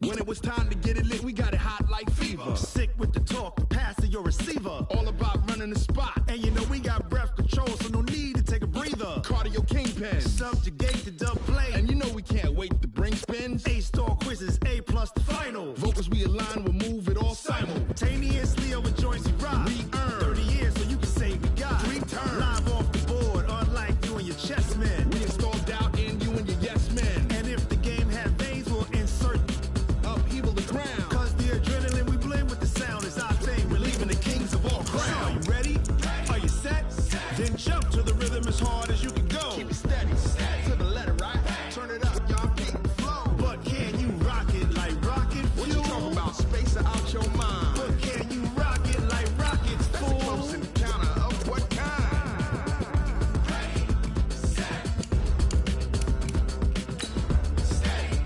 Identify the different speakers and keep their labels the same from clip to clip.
Speaker 1: When it was time to get it lit, we got it hot like fever.
Speaker 2: Sick with the talk, pass to your receiver.
Speaker 1: All about running the spot.
Speaker 2: And you know we got breath control, so no need to take a breather.
Speaker 1: Cardio kingpin.
Speaker 2: Subjugate the dub play.
Speaker 1: And you know we can't wait to bring spins.
Speaker 2: A-star quizzes, A+ the final.
Speaker 1: Vocals we align, we'll move it all
Speaker 2: simultaneously over joints we rock.
Speaker 1: We earn
Speaker 2: 30 years so you can say we got
Speaker 1: 3 turns.
Speaker 2: Live off the board, unlike you and your chess men.
Speaker 1: We install doubt in you and your yes men.
Speaker 2: And if the game had veins, we'll insert
Speaker 1: upheaval the ground.
Speaker 2: Cause the adrenaline we blend with the sound is our thing. We're leaving the kings of all ground. Are you ready? Are you set? Then jump to the rhythm as hard as you can go.
Speaker 1: Keep it steady, to the letter, right? Turn it up, y'all, beat the flow.
Speaker 2: But can you rock it like rocket fuel?
Speaker 1: What you talking about? Space it out your mind.
Speaker 2: But can you rock it like rockets, fool?
Speaker 1: That's a close encounter of what kind?
Speaker 3: Ready, set, steady,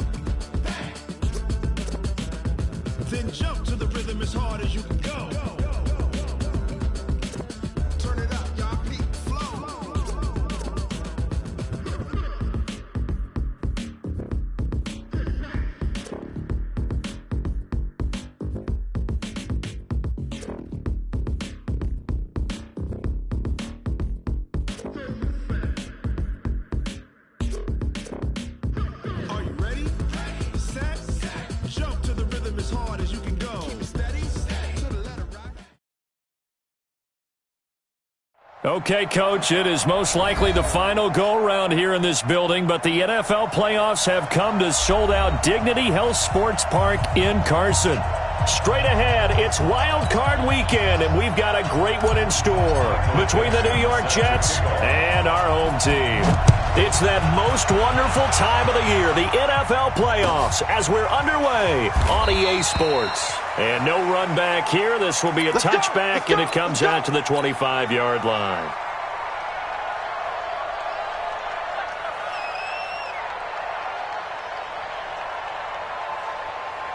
Speaker 3: bang.
Speaker 2: Then jump to the rhythm as hard as you can go.
Speaker 1: Turn it up, y'all, beat the flow.
Speaker 2: Are you ready? Set, jump to the rhythm as hard as you can go.
Speaker 1: Keep it steady, to the letter, right?
Speaker 4: Okay, Coach, it is most likely the final go-around here in this building, but the NFL playoffs have come to sold-out Dignity Health Sports Park in Carson. Straight ahead, it's Wild Card Weekend, and we've got a great one in store between the New York Jets and our home team. It's that most wonderful time of the year, the NFL playoffs, as we're underway on EA Sports. And no run back here. This will be a touchback, and it comes out to the 25-yard line.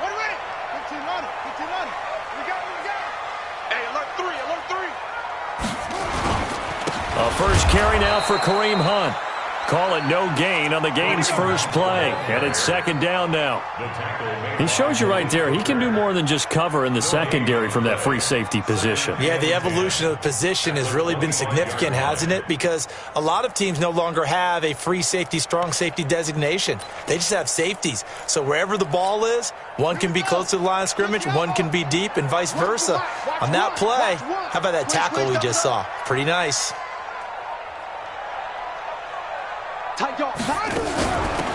Speaker 5: Ready. 15 running. We got it. Hey, alert 3.
Speaker 4: A first carry now for Kareem Hunt. Call it no gain on the game's first play. And it's second down now. He shows you right there, he can do more than just cover in the secondary from that free safety position.
Speaker 6: Yeah, the evolution of the position has really been significant, hasn't it? Because a lot of teams no longer have a free safety, strong safety designation. They just have safeties. So wherever the ball is, one can be close to the line of scrimmage, one can be deep, and vice versa. On that play, how about that tackle we just saw? Pretty nice.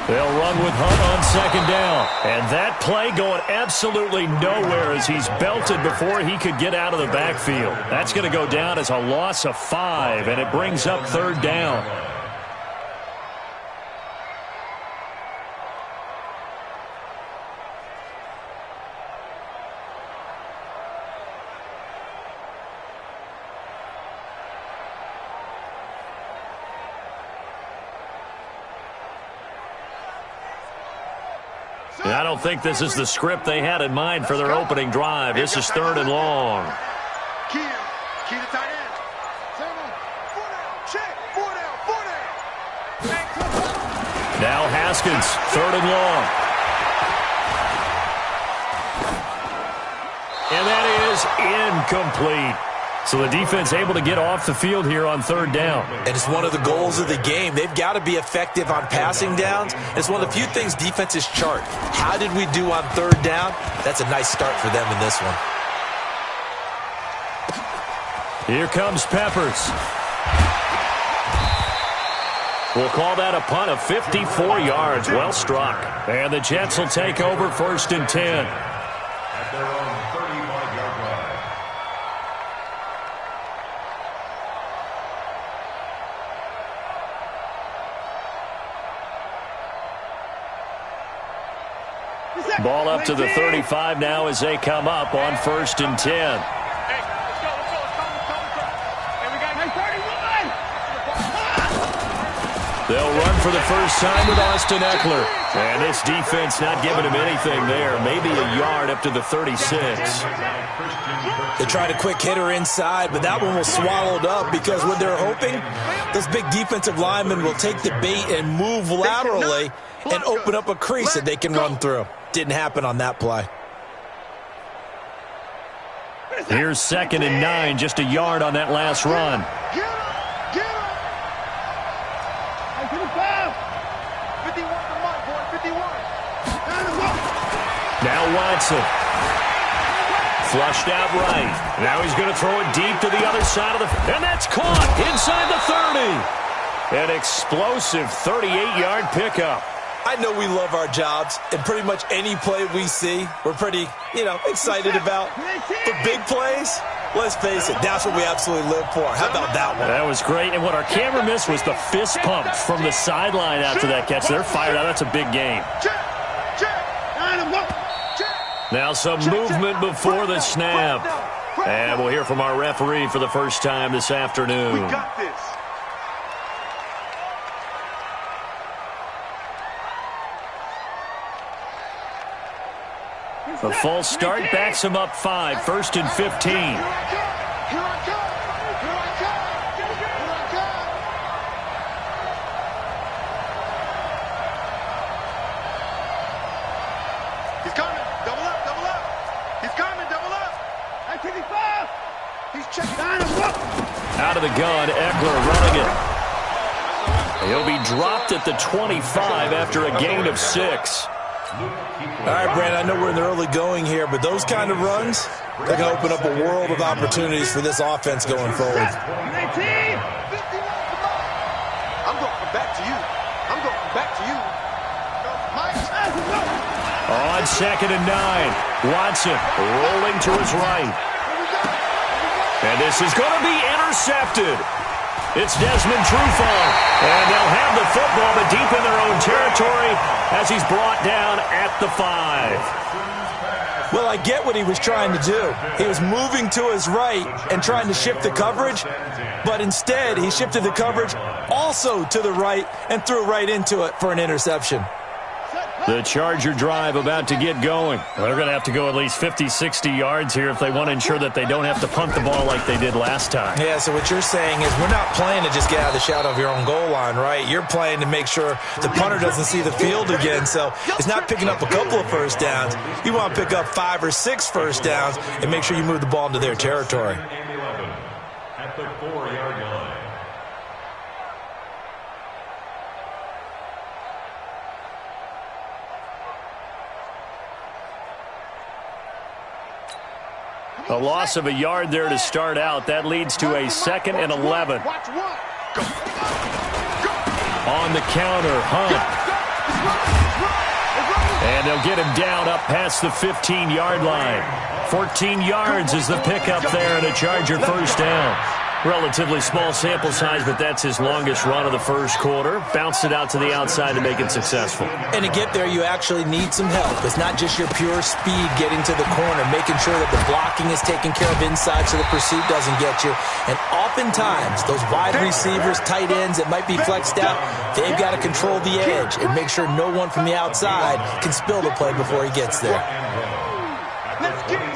Speaker 4: They'll run with Hunt on second down. And that play going absolutely nowhere as he's belted before he could get out of the backfield. That's going to go down as a loss of 5, and it brings up third down. And I don't think this is the script they had in mind for their opening drive. This is third and long.
Speaker 5: Key to tight end. 4 down. Check. 4 down.
Speaker 4: Now Haskins, third and long. And that is incomplete. So the defense able to get off the field here on third down.
Speaker 6: And it's one of the goals of the game. They've got to be effective on passing downs. It's one of the few things defenses chart. How did we do on third down? That's a nice start for them in this one.
Speaker 4: Here comes Peppers. We'll call that a punt of 54 yards. Well struck. And the Jets will take over first and 10.
Speaker 7: At their own 35-yard line.
Speaker 4: Ball up to the 35 now as they come up on first and 10.
Speaker 5: Hey, let's go. And we got 31.
Speaker 4: They'll run for the first time with Austin Eckler. And this defense not giving him anything there. Maybe a yard up to the 36.
Speaker 6: They tried a quick hitter inside, but that one was swallowed up because what they're hoping, those big defensive linemen will take the bait and move laterally and open up a crease that they can run through. Didn't happen on that play.
Speaker 4: Here's 2nd and 9, just a yard on that last run.
Speaker 5: Get him! Get him! Hey, 55! 51 the mark, boy, 51.
Speaker 4: Now Watson. Flushed out right. Now he's going to throw it deep to the other side of the... And that's caught inside the 30. An explosive 38-yard pickup.
Speaker 6: I know we love our jobs, and pretty much any play we see, we're pretty, excited about. For big plays, let's face it, that's what we absolutely live for. How about that one?
Speaker 4: That was great, and what our camera missed was the fist pump from the sideline after that catch. They're fired out. That's a big game. Now some movement before the snap. And we'll hear from our referee for the first time this afternoon.
Speaker 5: We got this.
Speaker 4: A false start backs him up 5, 1st and 15.
Speaker 5: Here I come. Here I come. Here I come. Here I come. He's coming. Double up. Double up. He's coming. Double up. Hey, 55. He's checking.
Speaker 4: Out of the gun, Eckler running it. He'll be dropped at the 25 after a gain of 6.
Speaker 6: All right, Brandon, I know we're in the early going here, but those kind of runs, they're going to open up a world of opportunities for this offense going forward.
Speaker 5: I'm going back to you. I'm going back to you.
Speaker 4: On 2nd and 9, Watson rolling to his right. And this is going to be intercepted. It's Desmond Trufant, and they'll have the football, but deep in their own territory as he's brought down at the 5.
Speaker 6: Well, I get what he was trying to do. He was moving to his right and trying to shift the coverage, but instead he shifted the coverage also to the right and threw right into it for an interception.
Speaker 4: The Charger drive about to get going. They're going to have to go at least 50, 60 yards here if they want to ensure that they don't have to punt the ball like they did last time.
Speaker 6: Yeah, so what you're saying is we're not playing to just get out of the shadow of your own goal line, right? You're playing to make sure the punter doesn't see the field again. So it's not picking up a couple of first downs. You want to pick up 5 or 6 first downs and make sure you move the ball into their territory.
Speaker 7: At the 4-yard line.
Speaker 4: A loss of a yard there to start out. That leads to a 2nd and 11. On the counter, Hunt. And they'll get him down up past the 15-yard line. 14 yards is the pickup there and a Charger first down. Relatively small sample size, but that's his longest run of the first quarter. Bounced it out to the outside to make it successful.
Speaker 6: And to get there, you actually need some help. It's not just your pure speed getting to the corner, making sure that the blocking is taken care of inside so the pursuit doesn't get you. And oftentimes, those wide receivers, tight ends that might be flexed out, they've got to control the edge and make sure no one from the outside can spill the play before he gets there.
Speaker 5: Let's get it.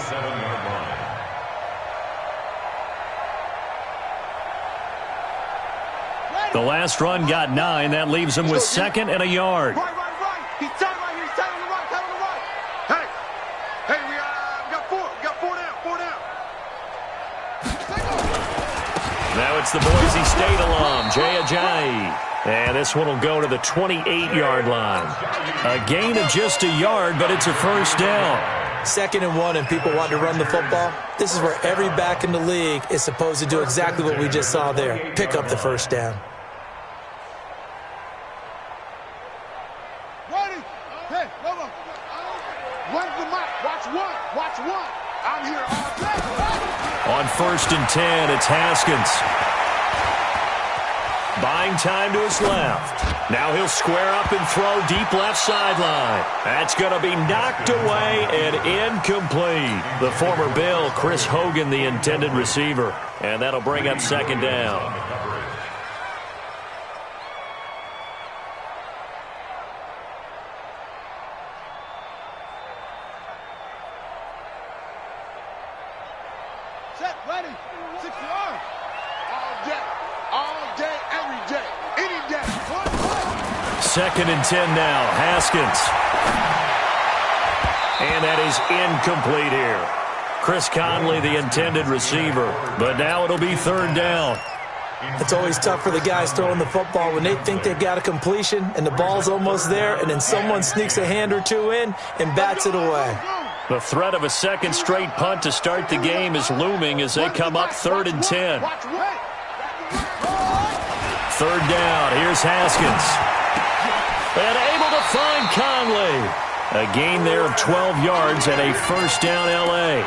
Speaker 4: The last run got 9. That leaves him with 2nd and a yard.
Speaker 5: Right. He's tight right here. He's tight on the right. Tight on the right. Hey, we got 4. We got 4 down. 4 down.
Speaker 4: Now it's the Boise State alum, Jay Ajayi. And this one will go to the 28-yard line. A gain of just a yard, but it's a first down.
Speaker 6: 2nd and 1 and people want to run the football. This is where every back in the league is supposed to do exactly what we just saw there. Pick up the first down.
Speaker 5: Ready? Hey, hold on. Run the mic. Watch one. Watch one. I'm here all day.
Speaker 4: On 1st and 10, it's Haskins. Buying time to his left. Now he'll square up and throw deep left sideline. That's going to be knocked away and incomplete. The former Bill, Chris Hogan, the intended receiver. And that'll bring up 2nd down.
Speaker 5: Set, ready. 6 yards. All day, every day, any day.
Speaker 4: 2nd and 10 now. Haskins. And that is incomplete here. Chris Conley, the intended receiver. But now it'll be third down.
Speaker 6: It's always tough for the guys throwing the football when they think they've got a completion and the ball's almost there, and then someone sneaks a hand or two in and bats it away.
Speaker 4: The threat of a second straight punt to start the game is looming as they come up 3rd and 10. Third down. Here's Haskins. And able to find Conley. A gain there of 12 yards and a first down L.A.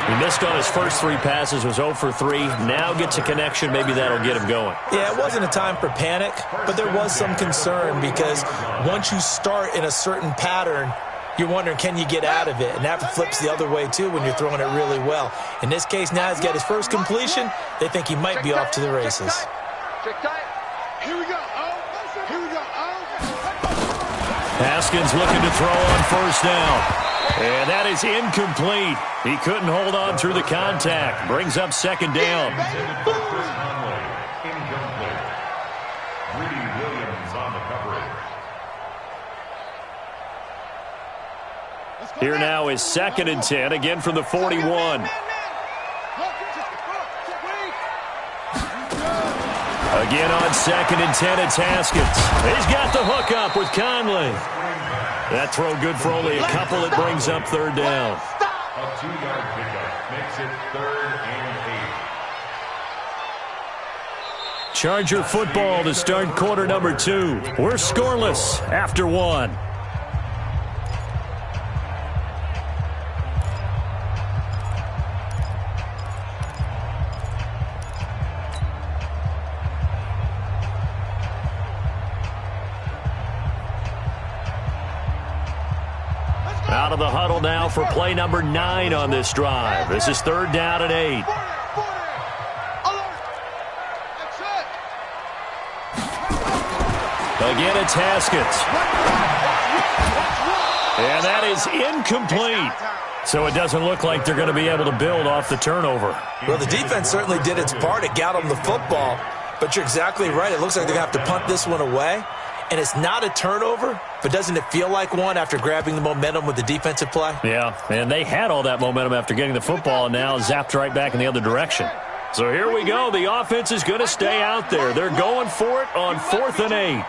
Speaker 4: He missed on his first 3 passes, was 0 for 3. Now gets a connection. Maybe that'll get him going.
Speaker 6: Yeah, it wasn't a time for panic, but there was some concern because once you start in a certain pattern, you're wondering, can you get out of it? And that flips the other way, too, when you're throwing it really well. In this case, now he's got his first completion. They think he might be off to the races.
Speaker 5: Here we go. Here we go.
Speaker 4: Haskins looking to throw on first down. And that is incomplete. He couldn't hold on through the contact. Brings up second down.
Speaker 7: Incomplete. Greedy Williams on the coverage.
Speaker 4: Here now is 2nd and 10, again from the 41. Again on 2nd and 10, it's Haskins. He's got the hook up with Conley. That throw good for only a couple. It brings up third down.
Speaker 7: A 2-yard pickup makes it 3rd and 8.
Speaker 4: Charger football to start quarter number 2. We're scoreless after 1. Out of the huddle now for play number 9 on this drive. This is 3rd down and 8. Again, it's Haskins. And that is incomplete. So it doesn't look like they're going to be able to build off the turnover.
Speaker 6: Well, the defense certainly did its part. It got them the football. But you're exactly right. It looks like they're going to have to punt this one away. And it's not a turnover, but doesn't it feel like one after grabbing the momentum with the defensive play?
Speaker 4: Yeah, and they had all that momentum after getting the football and now zapped right back in the other direction. So here we go. The offense is going to stay out there. They're going for it on 4th and 8.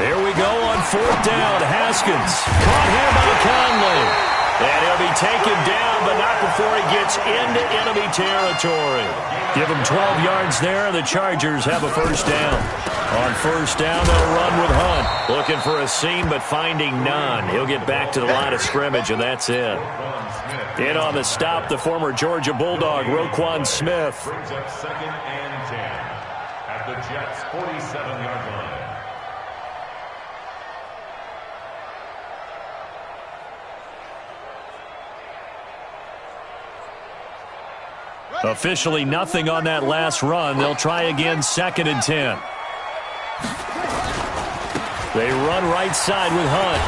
Speaker 4: Here we go on 4th down. Haskins caught here by Conley. And he'll be taken down, but not before he gets into enemy territory. Give him 12 yards there, and the Chargers have a first down. On first down, they'll run with Hunt. Looking for a seam, but finding none. He'll get back to the line of scrimmage, and that's it. In on the stop, the former Georgia Bulldog, Roquan Smith.
Speaker 7: Brings up 2nd and 10 at the Jets' 47-yard line.
Speaker 4: Officially nothing on that last run. They'll try again 2nd and 10. They run right side with Hunt.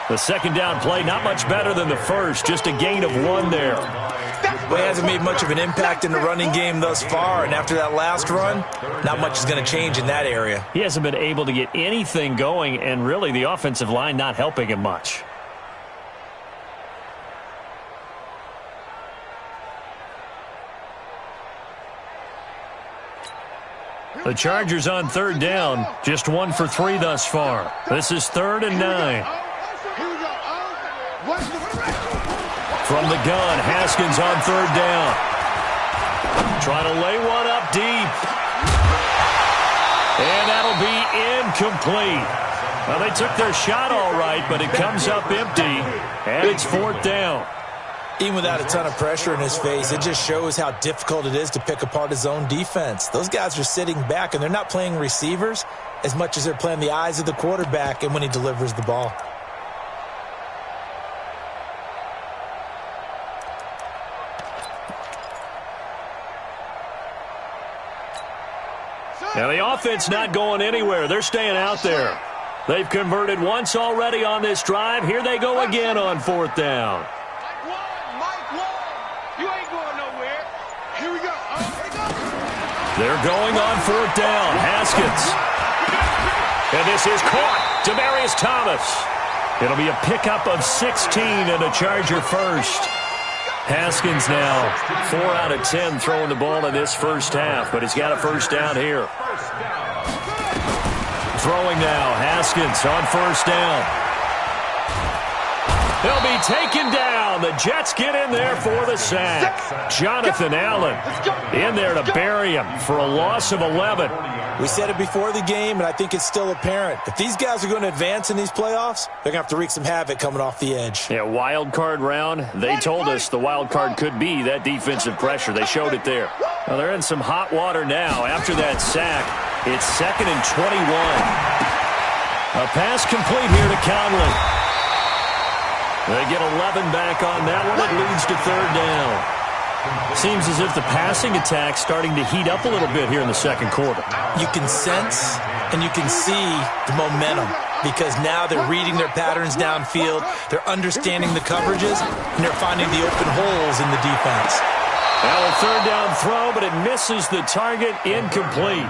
Speaker 4: The second down play, not much better than the first. Just a gain of 1 there.
Speaker 6: Well, he hasn't made much of an impact in the running game thus far. And after that last run, not much is going to change in that area.
Speaker 4: He hasn't been able to get anything going, and really the offensive line not helping him much. The Chargers on 3rd down, just 1 for 3 thus far. This is 3rd and 9. From the gun, Haskins on 3rd down. Trying to lay one up deep. And that'll be incomplete. Well, they took their shot all right, but it comes up empty, and it's 4th down.
Speaker 6: Even without a ton of pressure in his face, it just shows how difficult it is to pick apart his own defense. Those guys are sitting back, and they're not playing receivers as much as they're playing the eyes of the quarterback and when he delivers the ball.
Speaker 4: Now the offense not going anywhere. They're staying out there. They've converted once already on this drive. Here they go again on 4th down. They're going on 4th down. Haskins. And this is caught. Demaryius Thomas. It'll be a pickup of 16 and a Charger first. Haskins now 4 out of 10 throwing the ball in this first half, but he's got a first down here. Throwing now, Haskins on first down. He'll be taken down. The Jets get in there for the sack. Jonathan Allen in there to bury him for a loss of 11.
Speaker 6: We said it before the game, and I think it's still apparent. If these guys are going to advance in these playoffs, they're going to have to wreak some havoc coming off the edge.
Speaker 4: Yeah, wild card round. They told us the wild card could be that defensive pressure. They showed it there. Well, they're in some hot water now. After that sack, it's 2nd and 21. A pass complete here to Conley. They get 11 back on that one. It leads to 3rd down. Seems as if the passing attack's starting to heat up a little bit here in the second quarter.
Speaker 6: You can sense and you can see the momentum because now they're reading their patterns downfield, they're understanding the coverages, and they're finding the open holes in the defense.
Speaker 4: Well, a 3rd down throw, but it misses the target. Incomplete.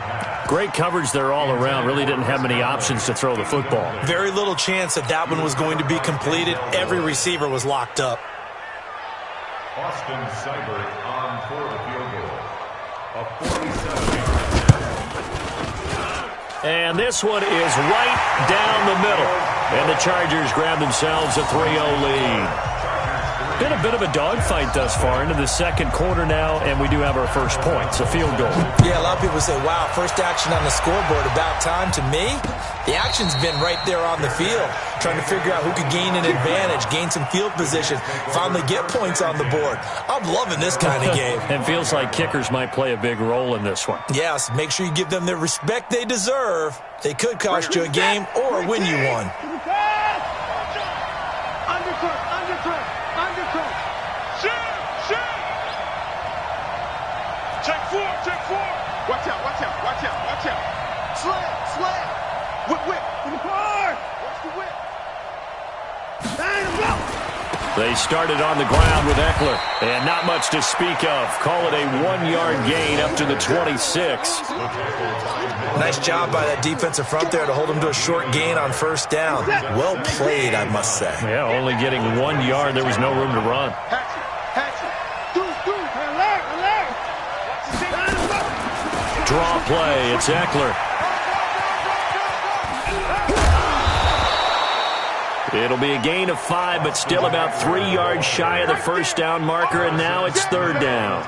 Speaker 4: Great coverage there all around. Really didn't have many options to throw the football.
Speaker 6: Very little chance that that one was going to be completed. Every receiver was locked up.
Speaker 7: Austin Seibert on for the field goal. A 47.
Speaker 4: And this one is right down the middle. And the Chargers grab themselves a 3-0 lead. Been a bit of a dogfight thus far into the second quarter now, and we do have our first points, a field goal.
Speaker 6: Yeah, a lot of people say, wow, first action on the scoreboard, about time. To me, the action's been right there on the field, trying to figure out who could gain an advantage, gain some field position, finally get points on the board. I'm loving this kind of game.
Speaker 4: And feels like kickers might play a big role in this one.
Speaker 6: Yes, make sure you give them the respect they deserve. They could cost you a game or win you one.
Speaker 5: Take 4. Watch out. Slam. Whip. In the car. Watch the whip.
Speaker 4: They started on the ground with Eckler, and not much to speak of. Call it a 1-yard gain up to the 26.
Speaker 6: Nice job by that defensive front there to hold them to a short gain on first down. Well played, I must say.
Speaker 4: Yeah, only getting 1 yard. There was no room to run. Draw play. It's Eckler. It'll be a gain of 5, but still about 3 yards shy of the first down marker, and now it's 3rd down.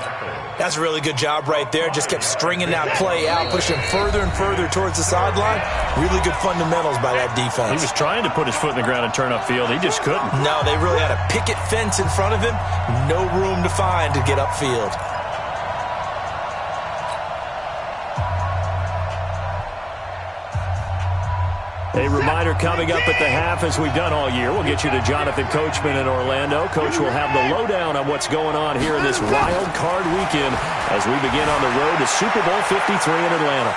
Speaker 6: That's a really good job right there. Just kept stringing that play out, pushing further and further towards the sideline. Really good fundamentals by that defense.
Speaker 4: He was trying to put his foot in the ground and turn upfield. He just couldn't.
Speaker 6: No, they really had a picket fence in front of him. No room to find to get upfield.
Speaker 4: A reminder coming up at the half, as we've done all year. We'll get you to Jonathan Coachman in Orlando. Coach will have the lowdown on what's going on here in this wild card weekend as we begin on the road to Super Bowl 53 in Atlanta.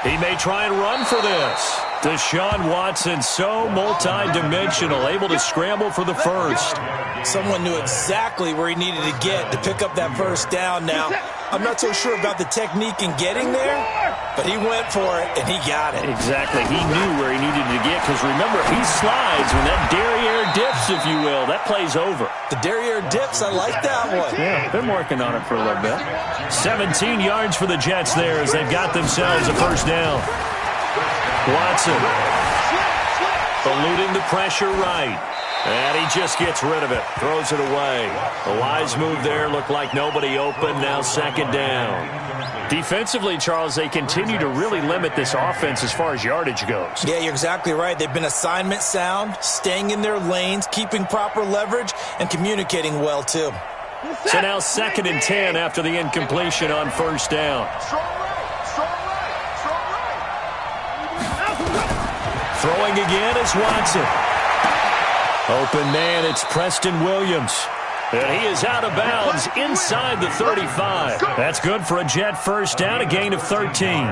Speaker 4: He may try and run for this. Deshaun Watson, so multi-dimensional, able to scramble for the first.
Speaker 6: Someone knew exactly where he needed to get to pick up that first down. Now, I'm not so sure about the technique in getting there, but he went for it, and he got it.
Speaker 4: Exactly. He knew where he needed to get, because remember, he slides when that derriere dips, if you will. That play's over.
Speaker 6: The derriere dips, I like that one.
Speaker 4: Yeah, been working on it for a little bit. 17 yards for the Jets there as they've got themselves a first down. Watson eluding the pressure right. And he just gets rid of it. Throws it away. A wise move there. Looked like nobody open. Now 2nd down. Defensively, Charles, they continue to really limit this offense as far as yardage goes.
Speaker 6: Yeah, you're exactly right. They've been assignment sound, staying in their lanes, keeping proper leverage, and communicating well, too.
Speaker 4: So now 2nd and 10 after the incompletion on first down. Throwing again is Watson. Open man, it's Preston Williams. And he is out of bounds inside the 35. That's good for a Jet first down, a gain of 13.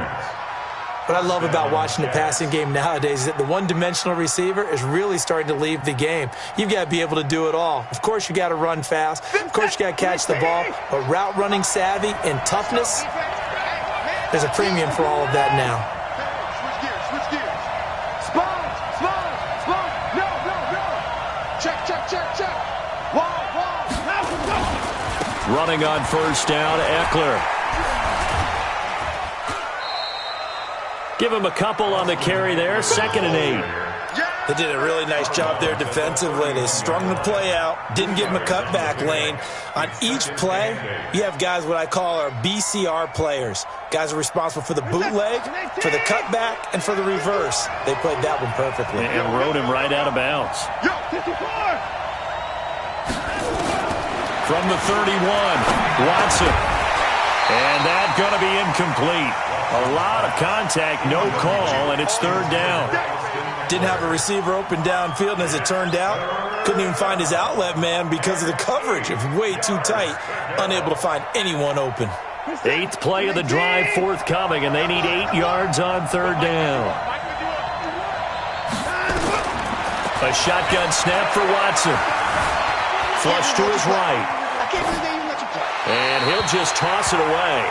Speaker 6: What I love about watching the passing game nowadays is that the one-dimensional receiver is really starting to leave the game. You've got to be able to do it all. Of course, you got to run fast. Of course, you got to catch the ball. But route running savvy and toughness, there's a premium for all of that now.
Speaker 5: Switch gears.
Speaker 4: Running on first down, Eckler. Give him a couple on the carry there. 2nd and 8.
Speaker 6: They did a really nice job there defensively. They strung the play out, didn't give him a cutback lane. On each play, you have guys what I call our BCR players. Guys are responsible for the bootleg, for the cutback, and for the reverse. They played that one perfectly.
Speaker 4: And rode him right out of bounds. From the 31, Watson. And that's going to be incomplete. A lot of contact, no call, and it's 3rd down.
Speaker 6: Didn't have a receiver open downfield, and as it turned out, couldn't even find his outlet man because of the coverage. It was way too tight, unable to find anyone open.
Speaker 4: 8th play of the drive forthcoming, and they need 8 yards on 3rd down. A shotgun snap for Watson. Flush to his right. And he'll just toss it away.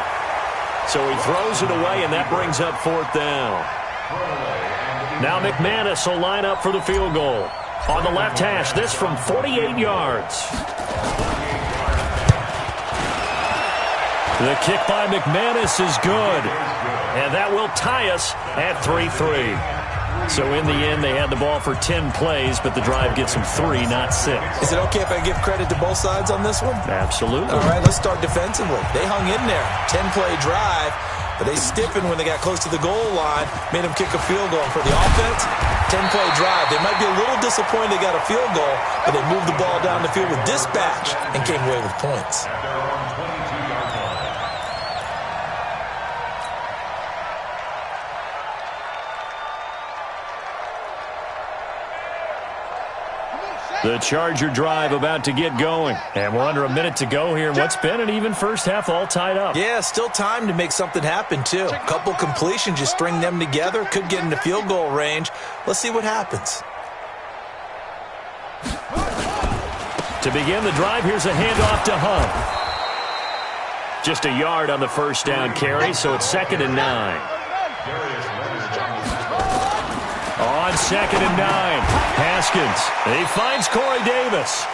Speaker 4: So he throws it away, and that brings up 4th down. Now McManus will line up for the field goal. On the left hash, this from 48 yards. The kick by McManus is good. And that will tie us at 3-3. So in the end, they had the ball for 10 plays, but the drive gets them 3, not 6.
Speaker 6: Is it okay if I give credit to both sides on this one?
Speaker 4: Absolutely.
Speaker 6: All right, let's start defensively. They hung in there. 10-play drive. But they stiffened when they got close to the goal line, made them kick a field goal. For the offense, 10-play drive. They might be a little disappointed they got a field goal, but they moved the ball down the field with dispatch and came away with points.
Speaker 4: The Charger drive about to get going. And we're under a minute to go here. What's been an even first half all tied up.
Speaker 6: Yeah, still time to make something happen, too. A couple completions, just string them together. Could get into field goal range. Let's see what happens.
Speaker 4: To begin the drive, here's a handoff to Hunt. Just a yard on the first down carry, so it's 2nd and 9. On 2nd and 9, Haskins. He finds Corey Davis.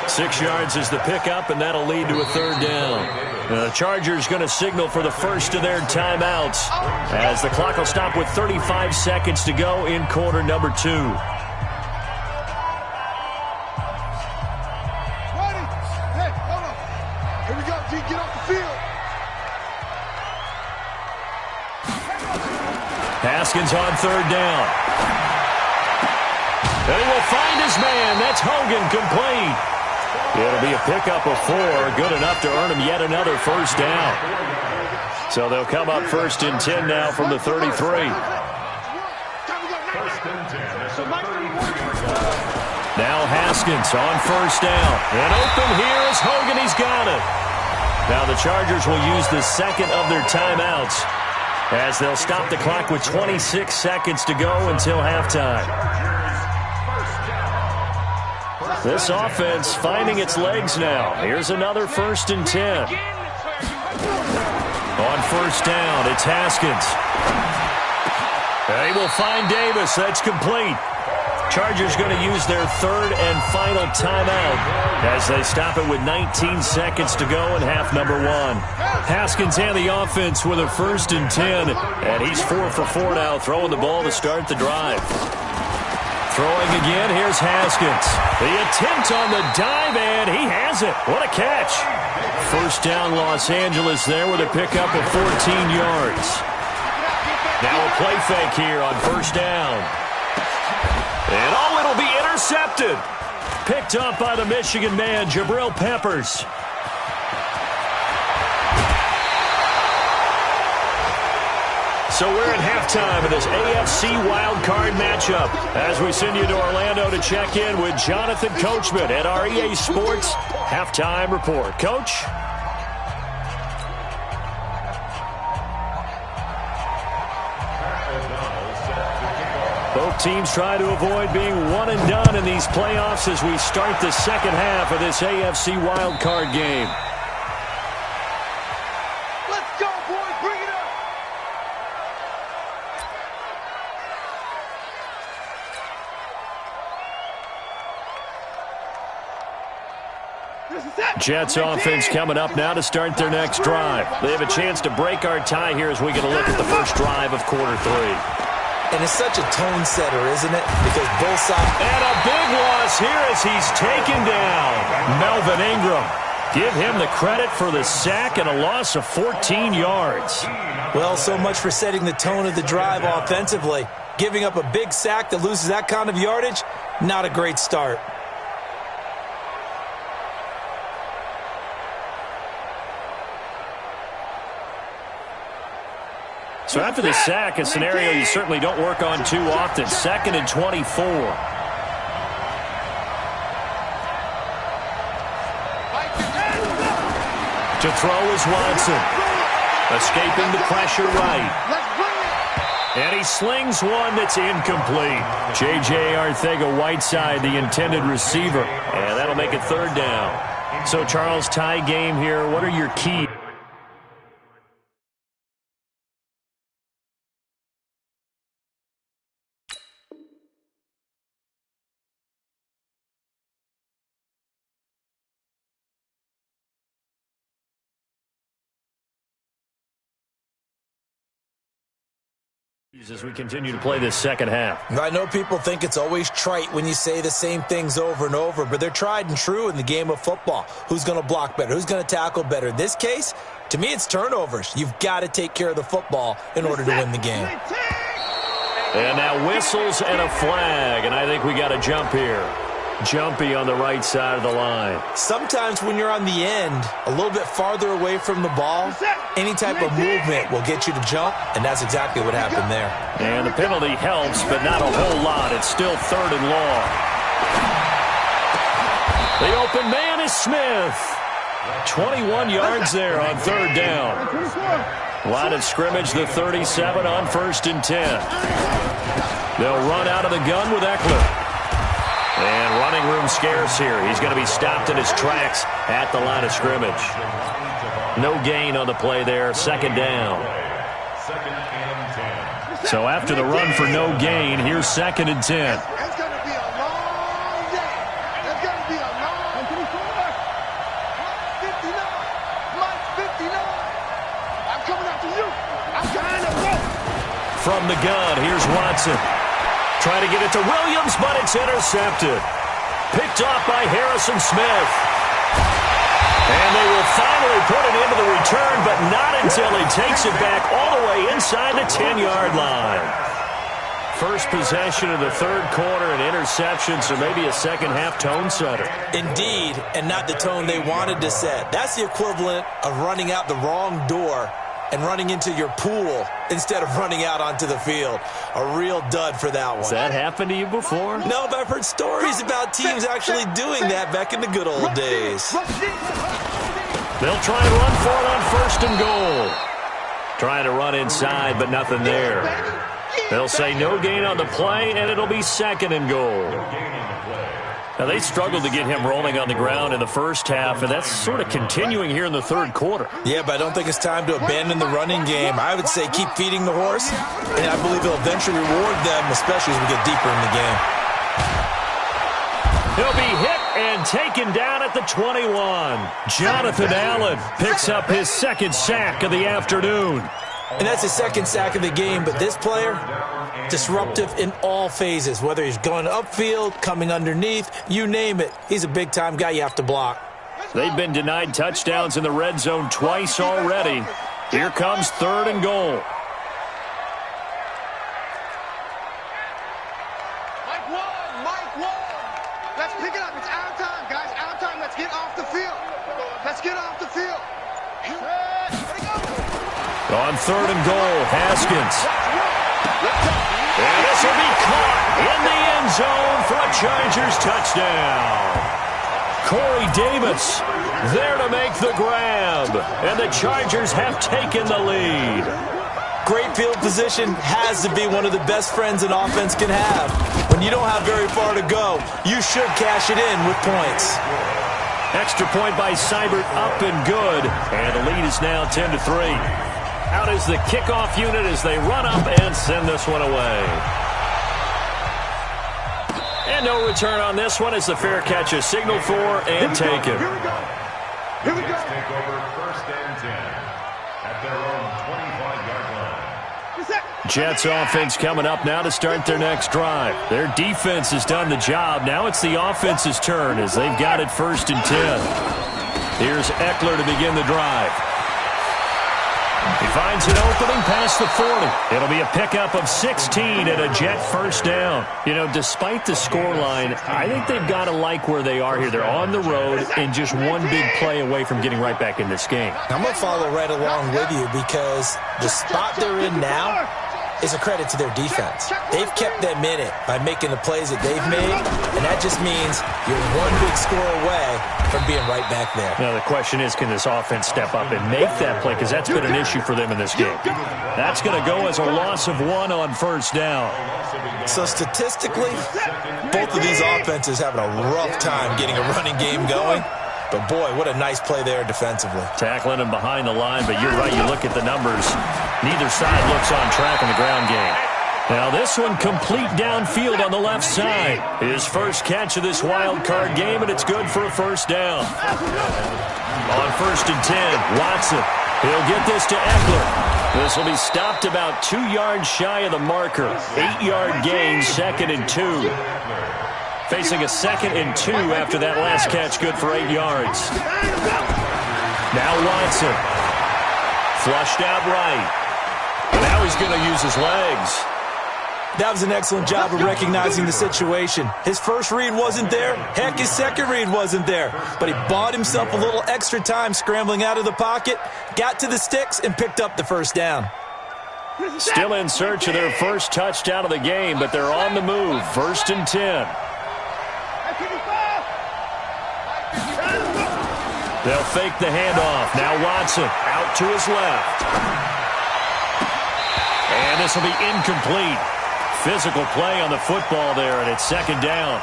Speaker 4: 6 yards is the pickup, and that'll lead to a 3rd down. The Chargers going to signal for the first of their timeouts as the clock will stop with 35 seconds to go in quarter number 2.
Speaker 5: Ready? Hey, hold on. Here we go, G. Get off the field.
Speaker 4: Haskins on 3rd down. And he will find his man. That's Hogan, complete. It'll be a pickup of 4, good enough to earn him yet another first down. So they'll come up 1st and 10 now from the 33. Now Haskins on 1st down. And open here is Hogan. He's got it. Now the Chargers will use the 2nd of their timeouts as they'll stop the clock with 26 seconds to go until halftime. This offense finding its legs now. Here's another 1st and 10. On 1st down, it's Haskins. They will find Davis. That's complete. Chargers going to use their 3rd and final timeout as they stop it with 19 seconds to go in half number 1. Haskins and the offense with a 1st and 10, and he's 4 for 4 now, throwing the ball to start the drive. Throwing again, here's Haskins. The attempt on the dive, and he has it. What a catch. 1st down, Los Angeles there with a pickup of 14 yards. Now a play fake here on 1st down. And it'll be intercepted. Picked up by the Michigan man, Jabril Peppers. So we're at halftime of this AFC wildcard matchup as we send you to Orlando to check in with Jonathan Coachman at our EA Sports Halftime Report. Coach? Both teams try to avoid being one and done in these playoffs as we start the second half of this AFC wildcard game.
Speaker 5: Let's go, boys. Bring it up. This is it.
Speaker 4: Jets offense coming up now to start their next drive. They have a chance to break our tie here as we get a look at the first drive of quarter 3.
Speaker 6: And it's such a tone setter, isn't it? Because both sides...
Speaker 4: And a big loss here as he's taken down. Melvin Ingram. Give him the credit for the sack and a loss of 14 yards.
Speaker 6: Well, so much for setting the tone of the drive offensively. Giving up a big sack that loses that kind of yardage, not a great start.
Speaker 4: So after the sack, a scenario you certainly don't work on too often. 2nd and 24. To throw is Watson. Escaping the pressure right. And he slings one that's incomplete. J.J. Arcega-Whiteside, the intended receiver. And that'll make it 3rd down. So, Charles, tie game here. What are your keys? As we continue to play this second half.
Speaker 6: I know people think it's always trite when you say the same things over and over, but they're tried and true in the game of football. Who's going to block better? Who's going to tackle better? In this case, to me, it's turnovers. You've got to take care of the football in order to win the game.
Speaker 4: And now whistles and a flag, and I think we got a jump here. Jumpy on the right side of the line.
Speaker 6: Sometimes when you're on the end, a little bit farther away from the ball, any type of movement will get you to jump, and that's exactly what happened there.
Speaker 4: And the penalty helps, but not a whole lot. It's still 3rd and long. The open man is Smith. 21 yards there on 3rd down. Line of scrimmage, the 37 on 1st and 10. They'll run out of the gun with Eckler. And running room scarce here. He's going to be stopped in his tracks at the line of scrimmage. No gain on the play there. 2nd down. So after the run for no gain, here's 2nd and 10.
Speaker 5: It's going to be a long day. It's going to be a long 59. Mike 59. I'm coming after you. I'm trying to go.
Speaker 4: From the gun, here's Watson. Trying to get it to Williams, but it's intercepted. Picked off by Harrison Smith. And they will finally put it into the return, but not until he takes it back all the way inside the 10-yard line. First possession of the 3rd quarter, an interception, so maybe a second-half tone setter.
Speaker 6: Indeed, and not the tone they wanted to set. That's the equivalent of running out the wrong door and running into your pool instead of running out onto the field. A real dud for that one.
Speaker 4: Has that happened to you before?
Speaker 6: No, but I've heard stories about teams actually doing that back in the good old days.
Speaker 4: They'll try to run for it on 1st and goal. Trying to run inside, but nothing there. They'll say no gain on the play, and it'll be 2nd and goal. Now, they struggled to get him rolling on the ground in the first half, and that's sort of continuing here in the 3rd quarter.
Speaker 6: Yeah, but I don't think it's time to abandon the running game. I would say keep feeding the horse, and I believe it'll eventually reward them, especially as we get deeper in the game.
Speaker 4: He'll be hit and taken down at the 21. Jonathan Allen picks up his 2nd sack of the afternoon.
Speaker 6: And that's his 2nd sack of the game, but this player, disruptive in all phases, whether he's going upfield, coming underneath, you name it. He's a big-time guy you have to block.
Speaker 4: They've been denied touchdowns in the red zone twice already. Here comes 3rd and goal.
Speaker 5: Mike 1. Let's pick it up. It's our time, guys. Our time. Let's get off the field. Let's get off the field.
Speaker 4: On 3rd and goal, Haskins. And this will be caught in the end zone for a Chargers touchdown. Corey Davis there to make the grab. And the Chargers have taken the lead.
Speaker 6: Great field position has to be one of the best friends an offense can have. When you don't have very far to go, you should cash it in with points.
Speaker 4: Extra point by Seibert, up and good. And the lead is now 10-3. Out is the kickoff unit as they run up and send this one away. And no return on this one as the fair catch is signaled for and taken.
Speaker 7: The Jets take over 1st and 10 at their own 25-yard line.
Speaker 4: Jets offense coming up now to start their next drive. Their defense has done the job. Now it's the offense's turn as they've got it 1st and 10. Here's Eckler to begin the drive. He finds an opening past the 40. It'll be a pickup of 16 and a Jet 1st down. You know, despite the scoreline, I think they've got to like where they are here. They're on the road and just one big play away from getting right back in this game.
Speaker 6: I'm going to follow right along with you because the spot they're in now is a credit to their defense. They've kept them in it by making the plays that they've made, and that just means you're one big score away from being right back there.
Speaker 4: Now, the question is, can this offense step up and make that play? Because that's been an issue for them in this game. That's going to go as a loss of 1 on 1st down.
Speaker 6: So statistically, both of these offenses having a rough time getting a running game going. But, boy, what a nice play there defensively.
Speaker 4: Tackling him behind the line, but you're right. You look at the numbers. Neither side looks on track in the ground game. Now this one complete downfield on the left side. His first catch of this wild card game, and it's good for a 1st down. On 1st and 10, Watson. He'll get this to Eckler. This will be stopped about 2 yards shy of the marker. 8-yard gain, 2nd and 2. Facing a 2nd and 2 after that last catch, good for 8 yards. Now Watson. Flushed out right. Now he's going to use his legs.
Speaker 6: That was an excellent job of recognizing the situation. His first read wasn't there. Heck, his second read wasn't there. But he bought himself a little extra time scrambling out of the pocket, got to the sticks, and picked up the 1st down.
Speaker 4: Still in search of their first touchdown of the game, but they're on the move. 1st and 10. They'll fake the handoff. Now Watson out to his left. And this will be incomplete. Physical play on the football there, and it's 2nd down.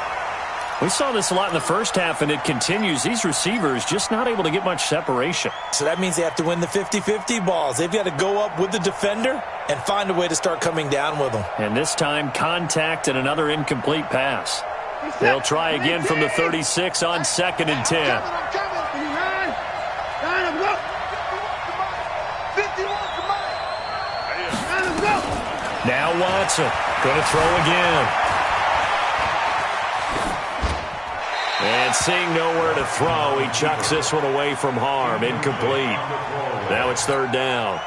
Speaker 4: We saw this a lot in the first half, and it continues. These receivers just not able to get much separation.
Speaker 6: So that means they have to win the 50-50 balls. They've got to go up with the defender and find a way to start coming down with them.
Speaker 4: And this time, contact and another incomplete pass. They'll try again from the 36 on 2nd and 10. Now Watson going to throw again. And seeing nowhere to throw, he chucks this one away from harm. Incomplete. Now it's 3rd down.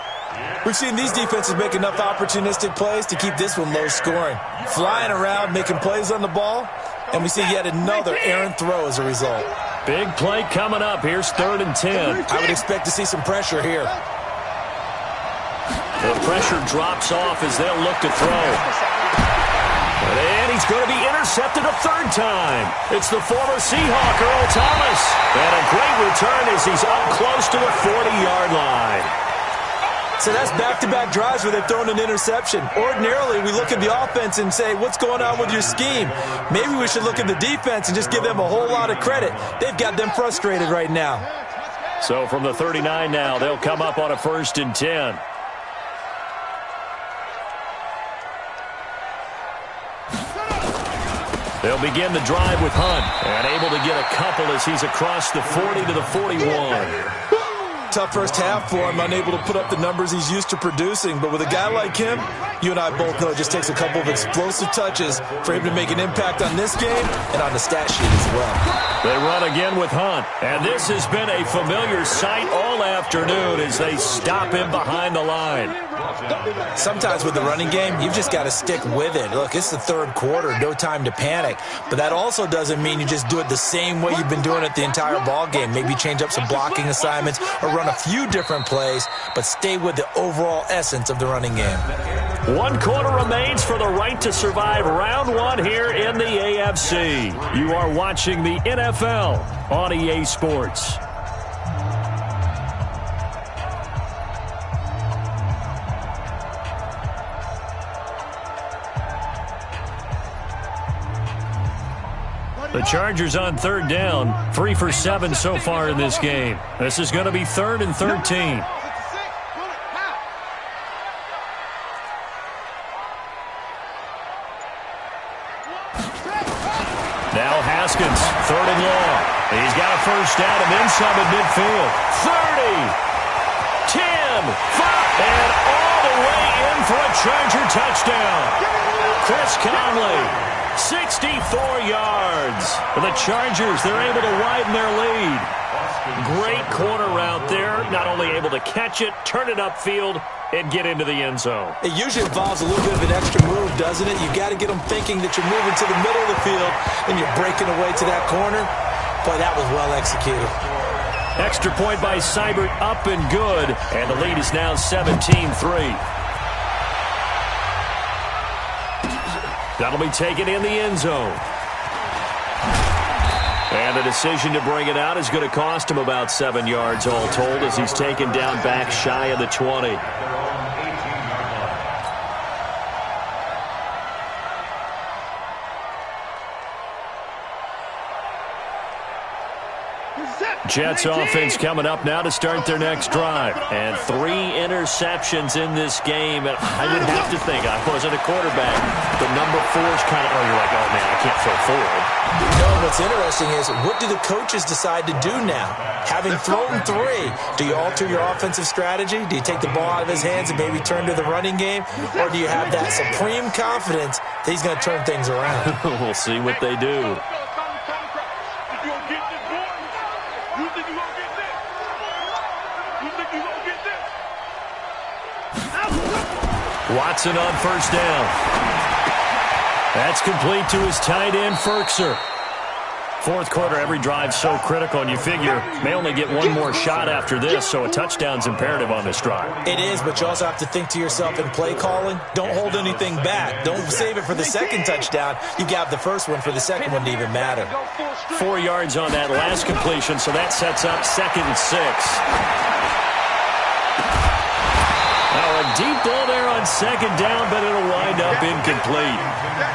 Speaker 6: We've seen these defenses make enough opportunistic plays to keep this one low scoring. Flying around, making plays on the ball, and we see yet another errant throw as a result.
Speaker 4: Big play coming up. Here's 3rd and 10.
Speaker 6: I would expect to see some pressure here.
Speaker 4: The pressure drops off as they'll look to throw. And he's going to be intercepted a 3rd time. It's the former Seahawk, Earl Thomas. And a great return as he's up close to the 40-yard line.
Speaker 6: So that's back-to-back drives where they've thrown an interception. Ordinarily, we look at the offense and say, what's going on with your scheme? Maybe we should look at the defense and just give them a whole lot of credit. They've got them frustrated right now.
Speaker 4: So from the 39 now, they'll come up on a 1st and 10. They'll begin the drive with Hunt, and able to get a couple as he's across the 40 to the 41.
Speaker 6: Tough first half for him, unable to put up the numbers he's used to producing. But with a guy like him, you and I both know it just takes a couple of explosive touches for him to make an impact on this game and on the stat sheet as well.
Speaker 4: They run again with Hunt, and this has been a familiar sight all afternoon as they stop him behind the line.
Speaker 6: Sometimes with the running game, you've just got to stick with it. Look, it's the 3rd quarter, no time to panic. But that also doesn't mean you just do it the same way you've been doing it the entire ball game. Maybe change up some blocking assignments or run a few different plays, but stay with the overall essence of the running game.
Speaker 4: 1 quarter remains for the right to survive round 1 here in the AFC. You are watching the NFL on EA Sports. The Chargers on 3rd down, 3 for 7 so far in this game. This is going to be 3rd and 13. Now Haskins, 3rd and long. He's got a first down and then some at midfield. 30, 10, 5, and all the way in for a Charger touchdown. Chris Conley, 64 yards. For the Chargers, they're able to widen their lead. Great corner route there. Not only able to catch it, turn it upfield, and get into the end zone.
Speaker 6: It usually involves a little bit of an extra move, doesn't it? You've got to get them thinking that you're moving to the middle of the field and you're breaking away to that corner. Boy, that was well executed.
Speaker 4: Extra point by Seibert, up and good. And the lead is now 17-3. That'll be taken in the end zone. And the decision to bring it out is going to cost him about 7 yards all told as he's taken down back shy of the 20. Jets offense coming up now to start their next drive. And 3 interceptions in this game. And I would have to think, I wasn't a quarterback, but number 4 is kind of, you're like, oh, man, I can't throw forward.
Speaker 6: What's interesting is, what do the coaches decide to do now? Having thrown 3, do you alter your offensive strategy? Do you take the ball out of his hands and maybe turn to the running game? Or do you have that supreme confidence that he's going to turn things around?
Speaker 4: We'll see what they do. Watson on first down. That's complete to his tight end, Ferkser. Fourth quarter, every drive so critical, and you figure may only get one more shot after this, so a touchdown's imperative on this drive.
Speaker 6: It is, but you also have to think to yourself in play calling, don't hold anything back. Don't save it for the second touchdown. You got the first one for the second one to even matter.
Speaker 4: 4 yards on that last completion, so that sets up 2nd and 6. Now a deep ball there on 2nd down, but it'll wind up incomplete.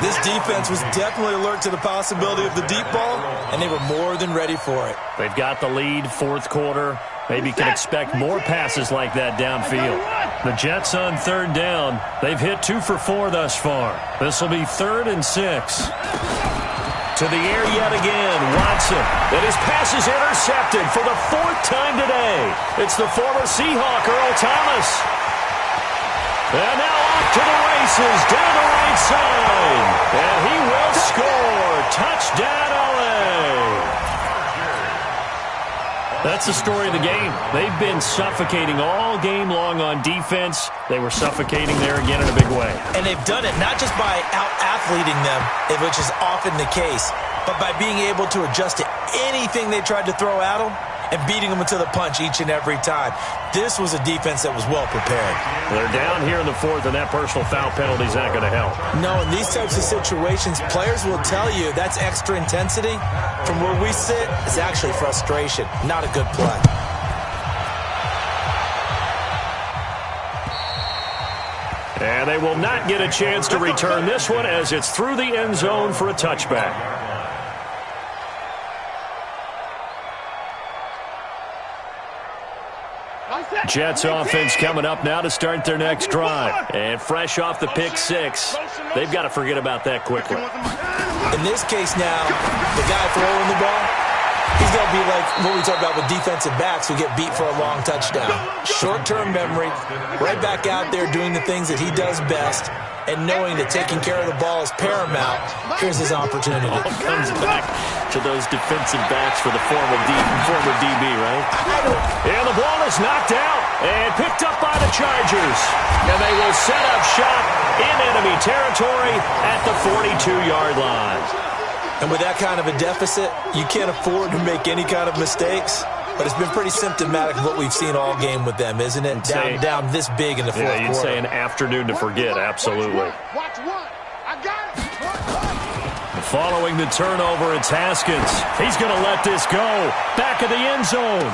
Speaker 6: This defense was definitely alert to the possibility of the deep ball, and they were more than ready for it.
Speaker 4: They've got the lead, fourth quarter. Maybe can expect more passes like that downfield. The Jets on 3rd down. They've hit 2 for 4 thus far. This will be 3rd and 6. To the air yet again, Watson. And his pass is intercepted for the 4th time today. It's the former Seahawk, Earl Thomas. And now off to the races, down the right side. And he will score. Touchdown, LA. That's the story of the game. They've been suffocating all game long on defense. They were suffocating there again in a big way.
Speaker 6: And they've done it not just by out-athleting them, which is often the case, but by being able to adjust to anything they tried to throw at them and beating them into the punch each and every time. This was a defense that was well prepared.
Speaker 4: They're down here in the 4th, and that personal foul penalty is not going to help.
Speaker 6: No, in these types of situations, players will tell you that's extra intensity. From where we sit, it's actually frustration, not a good play.
Speaker 4: And they will not get a chance to return this one as it's through the end zone for a touchback. Jets offense coming up now to start their next drive. And fresh off the pick 6, they've got to forget about that quickly.
Speaker 6: In this case now, the guy throwing the ball, he's going to be like what we talk about with defensive backs who get beat for a long touchdown. Short-term memory, right back out there doing the things that he does best, and knowing that taking care of the ball is paramount. Here's his opportunity.
Speaker 4: All comes back to those defensive backs for the former DB, right? And the ball is knocked out and picked up by the Chargers. And they will set up shop in enemy territory at the 42-yard line.
Speaker 6: And with that kind of a deficit, you can't afford to make any kind of mistakes. But it's been pretty symptomatic of what we've seen all game with them, isn't it? Down this big in the fourth quarter.
Speaker 4: Yeah, you'd say an afternoon to forget, absolutely.
Speaker 5: Watch one. I got it.
Speaker 4: Following the turnover, it's Haskins. He's going to let this go. Back of the end zone.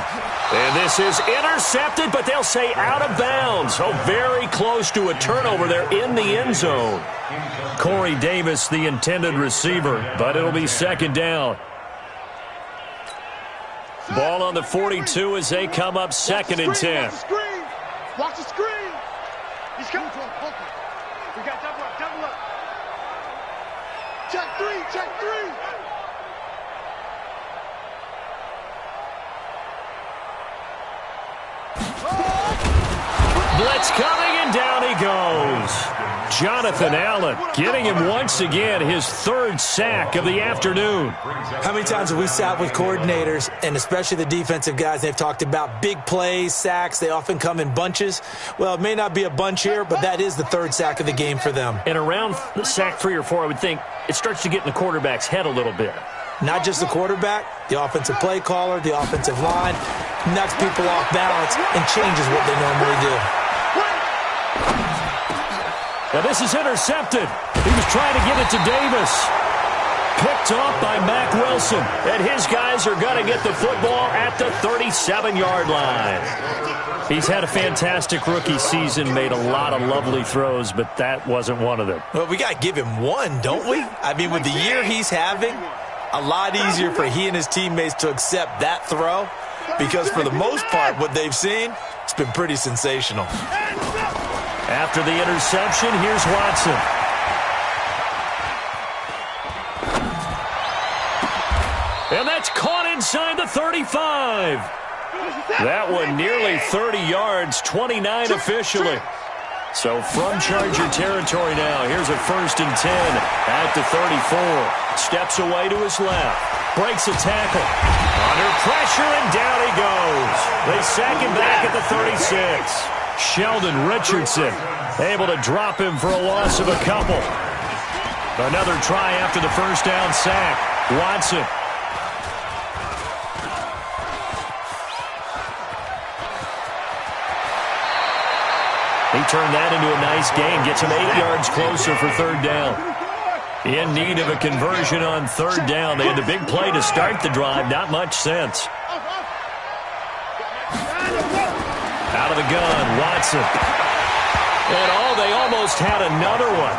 Speaker 4: And this is intercepted, but they'll say out of bounds. So very close to a turnover there in the end zone. Corey Davis, the intended receiver, but it'll be 2nd down. Ball on the 42 as they come up 2nd and 10.
Speaker 5: Watch the screen. He's coming. We got double up, double up. Check 3, check 3.
Speaker 4: blitz coming, and down he goes. Jonathan Allen getting him once again his third sack of the afternoon.
Speaker 6: How many times have we sat with coordinators, and especially the defensive guys, they've talked about big plays, sacks. They often come in bunches. Well, it may not be a bunch here, but that is the third sack of the game for them.
Speaker 4: And around sack 3 or 4, I would think it starts to get in the quarterback's head a little bit. Not
Speaker 6: just the quarterback, the offensive play caller, the offensive line, knocks people off balance and changes what they normally do.
Speaker 4: Now this is intercepted. He was trying to get it to Davis. Picked off by Mack Wilson. And his guys are going to get the football at the 37-yard line. He's had a fantastic rookie season, made a lot of lovely throws, but that wasn't one of them.
Speaker 6: Well, we got to give him one, don't we? I mean, with the year he's having, a lot easier for he and his teammates to accept that throw because for the most part, what they've seen, it's been pretty sensational.
Speaker 4: After the interception, here's Watson. And that's caught inside the 35. That one nearly 30 yards, 29 officially. So from Charger territory now, here's a 1st and 10 at the 34. Steps away to his left. Breaks a tackle. Under pressure, and down he goes. They sack him back at the 36. Sheldon Richardson able to drop him for a loss of a couple. Another try after the first down sack. Watson. He turned that into a nice gain. Gets him 8 yards closer for 3rd down. In need of a conversion on 3rd down. They had the big play to start the drive. Not much sense. Out of the gun, Watson. And they almost had another one.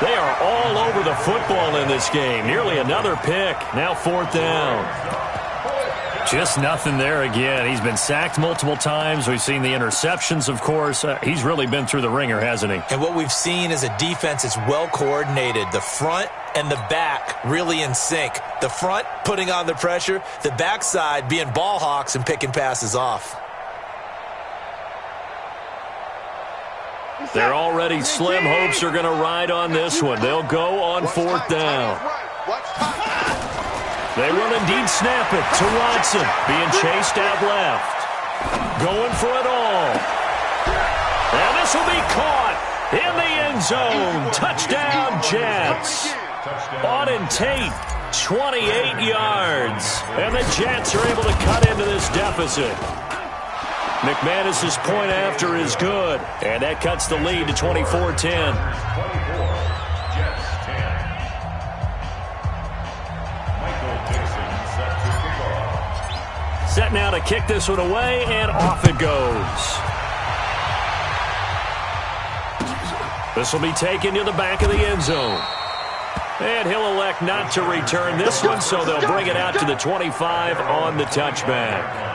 Speaker 4: They are all over the football in this game. Nearly another pick. Now 4th down. Just nothing there again. He's been sacked multiple times. We've seen the interceptions, of course. He's really been through the ringer, hasn't he?
Speaker 6: And what we've seen is a defense that's well coordinated. The front and the back really in sync. The front putting on the pressure. The backside being ball hawks and picking passes off.
Speaker 4: They're already slim hopes are going to ride on this one. They'll go on 4th down. They will indeed snap it to Watson. Being chased out left. Going for it all. And this will be caught in the end zone. Touchdown, Jets. Auden Tate, 28 yards. And the Jets are able to cut into this deficit. McManus's point after is good, and that cuts the lead to 24-10. Set now to kick this one away, and off it goes. This will be taken to the back of the end zone. And he'll elect not to return this one, so they'll bring it out to the 25 on the touchback.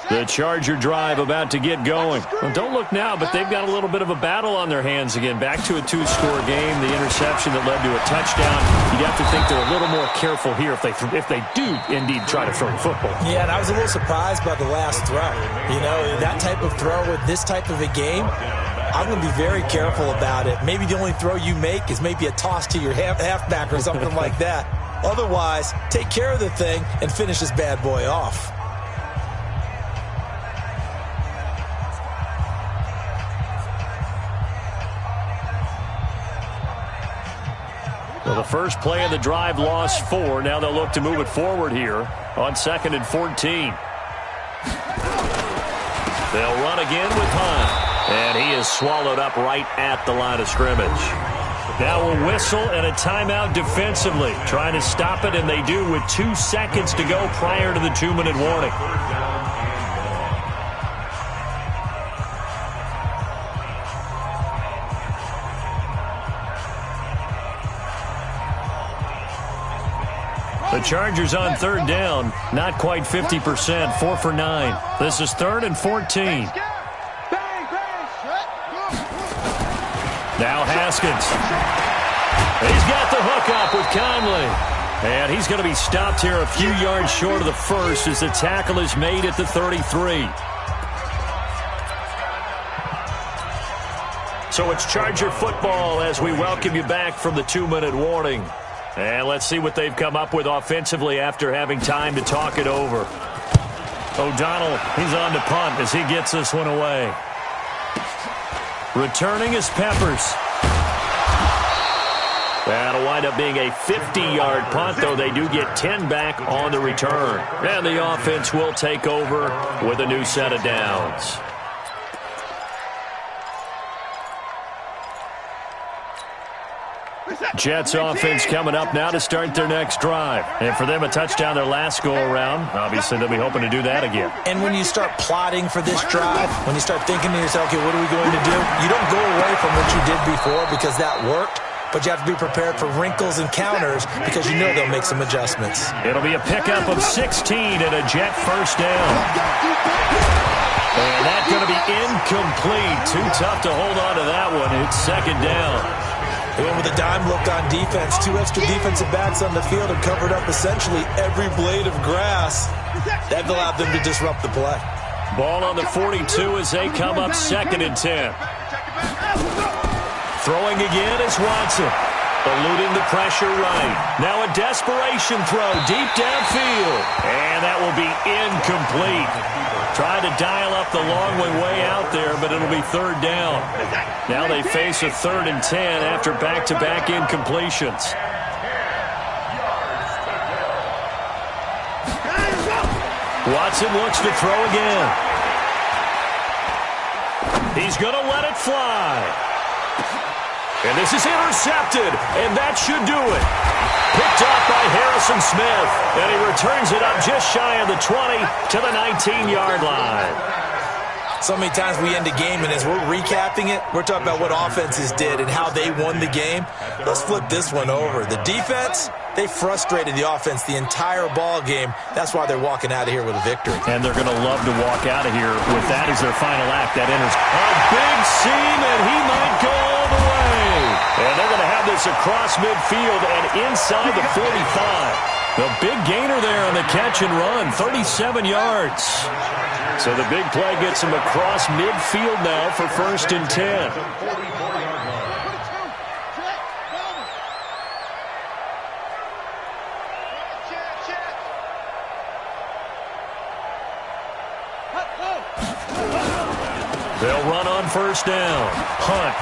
Speaker 4: The Charger drive about to get going. Well, don't look now, but they've got a little bit of a battle on their hands again. Back to a 2-score game. The interception that led to a touchdown. You'd have to think they're a little more careful here if they do indeed try to throw the football.
Speaker 6: Yeah, and I was a little surprised by the last throw. You know, that type of throw with this type of a game, I'm going to be very careful about it. Maybe the only throw you make is maybe a toss to your halfback or something like that. Otherwise, take care of the thing and finish this bad boy off.
Speaker 4: Well, the first play of the drive lost 4. Now they'll look to move it forward here on 2nd and 14. They'll run again with Hunt. And he is swallowed up right at the line of scrimmage. Now a whistle and a timeout defensively. Trying to stop it, and they do with 2 seconds to go prior to the 2-minute warning. The Chargers on third down, not quite 50%, 4 for 9. This is 3rd and 14. Now Haskins. He's got the hook up with Conley. And he's going to be stopped here a few yards short of the first as the tackle is made at the 33. So it's Charger football as we welcome you back from the 2-minute warning. And let's see what they've come up with offensively after having time to talk it over. O'Donnell, he's on to punt as he gets this one away. Returning is Peppers. That'll wind up being a 50-yard punt, though they do get 10 back on the return. And the offense will take over with a new set of downs. Jets offense coming up now to start their next drive. And for them, a touchdown their last go-around. Obviously, they'll be hoping to do that again.
Speaker 6: And when you start plotting for this drive, when you start thinking to yourself, okay, what are we going to do? You don't go away from what you did before because that worked. But you have to be prepared for wrinkles and counters because you know they'll make some adjustments.
Speaker 4: It'll be a pickup of 16 and a Jet first down. And that's going to be incomplete. Too tough to hold on to that one. It's second down.
Speaker 6: They went with a dime look on defense. 2 extra defensive backs on the field and covered up essentially every blade of grass. That allowed them to disrupt the play.
Speaker 4: Ball on the 42 as they come up 2nd and 10. Throwing again is Watson. Eluding the pressure right. Now a desperation throw deep downfield. And that will be incomplete. Trying to dial up the long way out there, but it'll be 3rd down. Now they face a 3rd and 10 after back-to-back incompletions. Watson looks to throw again. He's going to let it fly. And this is intercepted, and that should do it. Picked up by Harrison Smith, and he returns it up just shy of the 20 to the 19-yard line.
Speaker 6: So many times we end a game, and as we're recapping it, we're talking about what offenses did and how they won the game. Let's flip this one over. The defense, they frustrated the offense the entire ball game. That's why they're walking out of here with a victory.
Speaker 4: And they're going to love to walk out of here with that as their final act. That enters a big seam, and he might go all the way. And they're going to have this across midfield and inside the 45. The big gainer there on the catch and run, 37 yards. So the big play gets him across midfield now for 1st and 10. They'll run on 1st down. Hunt.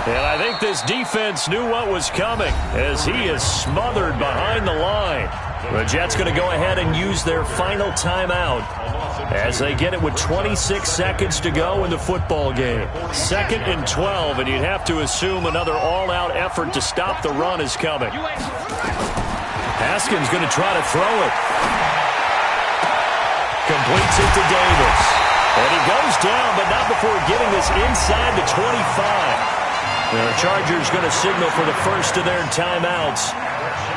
Speaker 4: And I think this defense knew what was coming as he is smothered behind the line. The Jets going to go ahead and use their final timeout as they get it with 26 seconds to go in the football game. 2nd and 12, and you'd have to assume another all-out effort to stop the run is coming. Haskins going to try to throw it. Completes it to Davis. And he goes down, but not before getting this inside the 25. The Chargers going to signal for the first of their timeouts.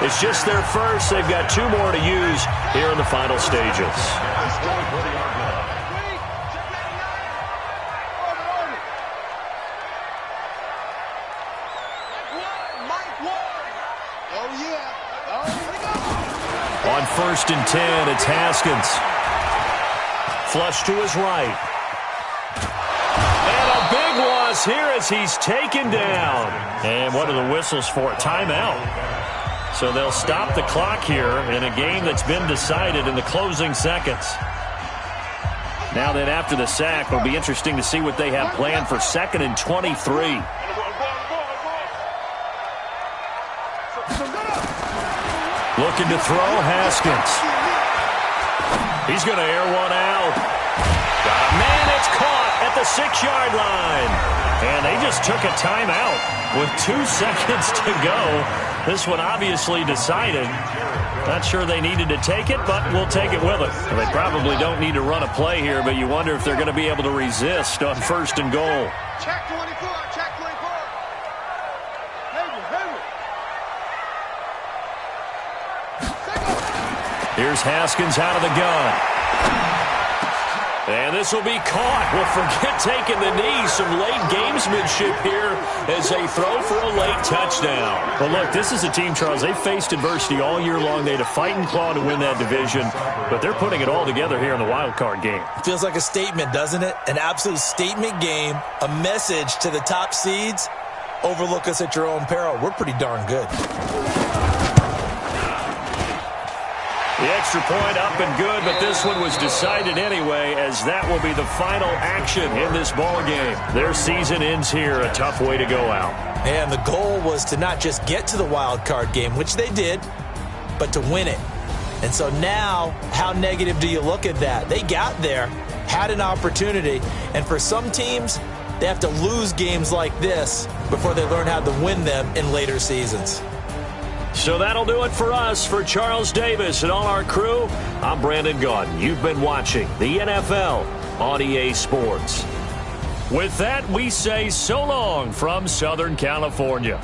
Speaker 4: It's just their first. They've got 2 more to use here in the final stages. On 1st and 10, it's Haskins. Flush to his right. And a big loss here as he's taken down. And what are the whistles for? Timeout. So they'll stop the clock here in a game that's been decided in the closing seconds. Now then, after the sack, it'll be interesting to see what they have planned for 2nd and 23. Looking to throw, Haskins. He's going to air one out. Got a man, it's caught at the 6-yard line. And they just took a timeout with 2 seconds to go. This one obviously decided. Not sure they needed to take it, but we'll take it with it. They probably don't need to run a play here, but you wonder if they're going to be able to resist on 1st and goal.
Speaker 5: Check 24, check 24.
Speaker 4: Here's Haskins out of the gun. And this will be caught. Well, forget taking the knee. Some late gamesmanship here as they throw for a late touchdown.
Speaker 8: Well, look, this is a team, Charles. They faced adversity all year long. They had to fight and claw to win that division, but they're putting it all together here in the wild card game.
Speaker 6: Feels like a statement, doesn't it? An absolute statement game, a message to the top seeds. Overlook us at your own peril. We're pretty darn good.
Speaker 4: The extra point up and good, but this one was decided anyway, as that will be the final action in this ball game. Their season ends here, a tough way to go out.
Speaker 6: And the goal was to not just get to the wild card game, which they did, but to win it. And so now, how negative do you look at that? They got there, had an opportunity, and for some teams, they have to lose games like this before they learn how to win them in later seasons.
Speaker 4: So that'll do it for us. For Charles Davis and all our crew, I'm Brandon Gaudin. You've been watching the NFL on EA Sports. With that, we say so long from Southern California.